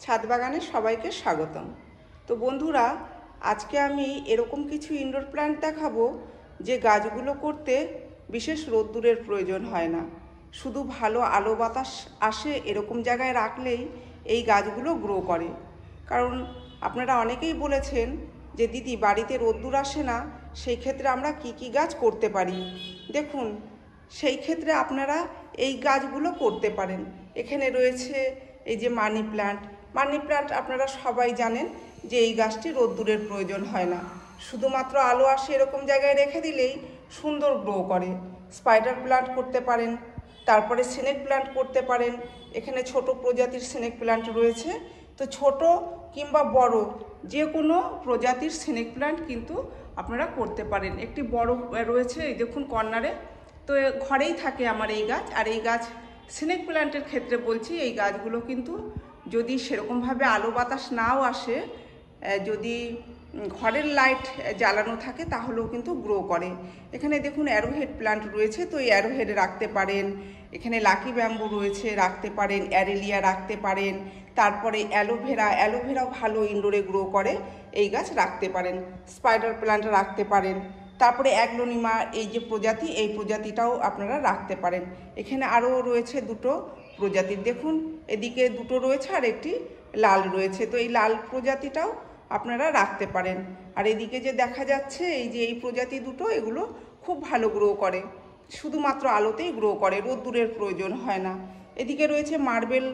ছাদ বাগানে সবাইকে স্বাগতম। তো বন্ধুরা, আজকে আমি এরকম কিছু ইনডোর প্ল্যান্ট দেখাবো যে গাছগুলো করতে বিশেষ রোদ্দুরের প্রয়োজন হয় না, শুধু ভালো আলো বাতাস আসে এরকম জায়গায় রাখলেই এই গাছগুলো গ্রো করে। কারণ আপনারা অনেকেই বলেছেন যে দিদি বাড়িতে রোদ্দুর আসে না, সেই ক্ষেত্রে আমরা কি গাছ করতে পারি। দেখুন, সেই ক্ষেত্রে আপনারা এই গাছগুলো করতে পারেন। এখানে রয়েছে এই যে মানি প্ল্যান্ট আপনারা সবাই জানেন যে এই গাছটি রোদ্দুরের প্রয়োজন হয় না, শুধুমাত্র আলো আসে এরকম জায়গায় রেখে দিলেই সুন্দর গ্রো করে। স্পাইডার প্ল্যান্ট করতে পারেন, তারপরে স্নেক প্ল্যান্ট করতে পারেন। এখানে ছোট প্রজাতির স্নেক প্ল্যান্ট রয়েছে, তো ছোট কিংবা বড় যে কোনো প্রজাতির স্নেক প্ল্যান্ট কিন্তু আপনারা করতে পারেন। একটি বড় রয়েছে, এই দেখুন কর্নারে, তো ঘরেই থাকে আমার এই গাছ। আর এই গাছ স্নেক প্ল্যান্টের ক্ষেত্রে বলছি, এই গাছগুলো কিন্তু যদি সেরকমভাবে আলো বাতাস নাও আসে, যদি ঘরের লাইট জ্বালানো থাকে তাহলেও কিন্তু গ্রো করে। এখানে দেখুন অ্যারোহেড প্ল্যান্ট রয়েছে, তো এই অ্যারোহেড রাখতে পারেন। এখানে লাকি ব্যাম্বু রয়েছে, রাখতে পারেন। অ্যারেলিয়া রাখতে পারেন। তারপরে অ্যালোভেরাও ভালো ইনডোরে গ্রো করে, এই গাছ রাখতে পারেন। স্পাইডার প্ল্যান্ট রাখতে পারেন। তারপরে অ্যাগ্লোনিমা এই যে প্রজাতি, এই প্রজাতিটাও আপনারা রাখতে পারেন। এখানে আরও রয়েছে দুটো প্রজাতির, দেখুন এদিকে দুটো রয়েছে আর একটি লাল রয়েছে, তো এই লাল প্রজাতিটাও আপনারা রাখতে পারেন। আর এদিকে যে দেখা যাচ্ছে এই যে এই প্রজাতি দুটো, এগুলো খুব ভালো গ্রো করে, শুধুমাত্র আলোতেই গ্রো করে, রোদ্দুরের প্রয়োজন হয় না। এদিকে রয়েছে মার্বেল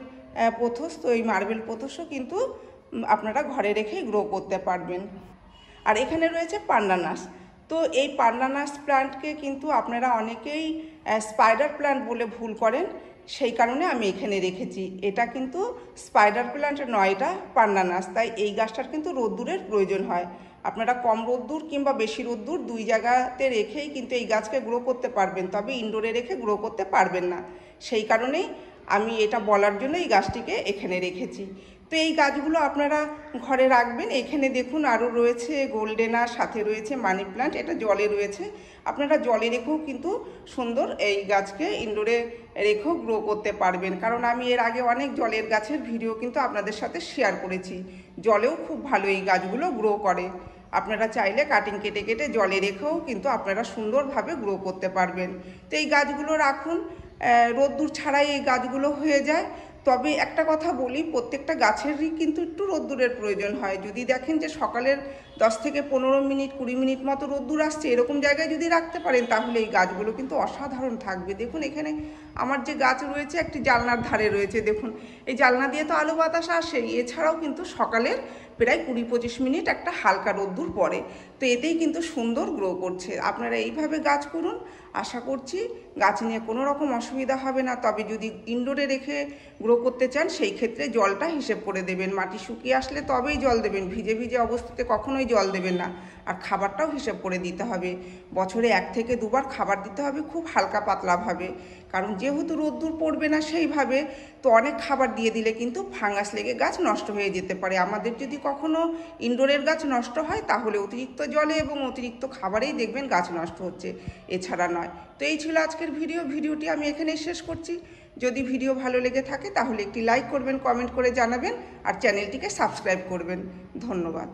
পোথস, তো এই মার্বেল পোথসও কিন্তু আপনারা ঘরে রেখেই গ্রো করতে পারবেন। আর এখানে রয়েছে পান্ডানাস, তো এই পান্ডানাস প্ল্যান্টকে কিন্তু আপনারা অনেকেই স্পাইডার প্ল্যান্ট বলে ভুল করেন, সেই কারণে আমি এখানে রেখেছি। এটা কিন্তু স্পাইডার প্ল্যান্ট নয়, এটা পান্ডানাস। তাই এই গাছটার কিন্তু রোদ্দুরের প্রয়োজন হয়। আপনারা কম রোদ্দুর কিংবা বেশি রোদ্দুর দুই জায়গাতে রেখেই কিন্তু এই গাছকে গ্রো করতে পারবেন, তবে ইনডোরে রেখে গ্রো করতে পারবেন না। সেই কারণেই আমি এটা বলার জন্য এই গাছটিকে এখানে রেখেছি। তো এই গাছগুলো আপনারা ঘরে রাখবেন। এখানে দেখুন আরও রয়েছে গোল্ডেনার, সাথে রয়েছে মানি প্ল্যান্ট, এটা জলে রয়েছে। আপনারা জলে রেখেও কিন্তু সুন্দর এই গাছকে ইনডোরে রেখেও গ্রো করতে পারবেন। কারণ আমি এর আগে অনেক জলের গাছের ভিডিও কিন্তু আপনাদের সাথে শেয়ার করেছি, জলেও খুব ভালো এই গাছগুলো গ্রো করে। আপনারা চাইলে কাটিং কেটে কেটে জলে রেখেও কিন্তু আপনারা সুন্দরভাবে গ্রো করতে পারবেন। তো এই গাছগুলো রাখুন, রোদ্দুর ছাড়াই এই গাছগুলো হয়ে যায়। তবে একটা কথা বলি, প্রত্যেকটা গাছেরই কিন্তু একটু রোদ্দুরের প্রয়োজন হয়। যদি দেখেন যে সকালের 10 থেকে 15 মিনিট 20 মিনিট মতো রোদ্দুর আসছে, এরকম জায়গায় যদি রাখতে পারেন তাহলে এই গাছগুলো কিন্তু অসাধারণ থাকবে। দেখুন এখানে আমার যে গাছ রয়েছে একটি জানলার ধারে রয়েছে, দেখুন এই জানলা দিয়ে তো আলো বাতাস আসে, এছাড়াও কিন্তু সকালের প্রায় 20-25 মিনিট একটা হালকা রোদ্দুর পড়ে, তো এতেই কিন্তু সুন্দর গ্রো করছে। আপনারা এইভাবে গাছ করুন, আশা করছি গাছ নিয়ে কোনো রকম অসুবিধা হবে না। তবে যদি ইনডোরে রেখে গ্রো করতে চান সেই ক্ষেত্রে জলটা হিসেব করে দেবেন, মাটি শুকিয়ে আসলে তবেই জল দেবেন, ভিজে ভিজে অবস্থাতে কখনোই জল দেবেন না। আর খাবারটাও হিসেব করে দিতে হবে, বছরে 1 থেকে 2 বার খাবার দিতে হবে, খুব হালকা পাতলাভাবে। কারণ যেহেতু রোদ্দুর পড়বে না সেইভাবে, তো অনেক খাবার দিয়ে দিলে কিন্তু ফাঙ্গাস লেগে গাছ নষ্ট হয়ে যেতে পারে। আমাদের যদি কখনো ইনডোরের গাছ নষ্ট হয় তাহলে অতিরিক্ত জলে এবং অতিরিক্ত খাবারেই দেখবেন গাছ নষ্ট হচ্ছে, এছাড়া নয়। তো এই ছিল আজকের ভিডিওটি আমি এখানেই শেষ করছি। যদি ভিডিও ভালো লেগে থাকে তাহলে একটি লাইক করবেন, কমেন্ট করে জানাবেন, আর চ্যানেলটিকে সাবস্ক্রাইব করবেন। ধন্যবাদ।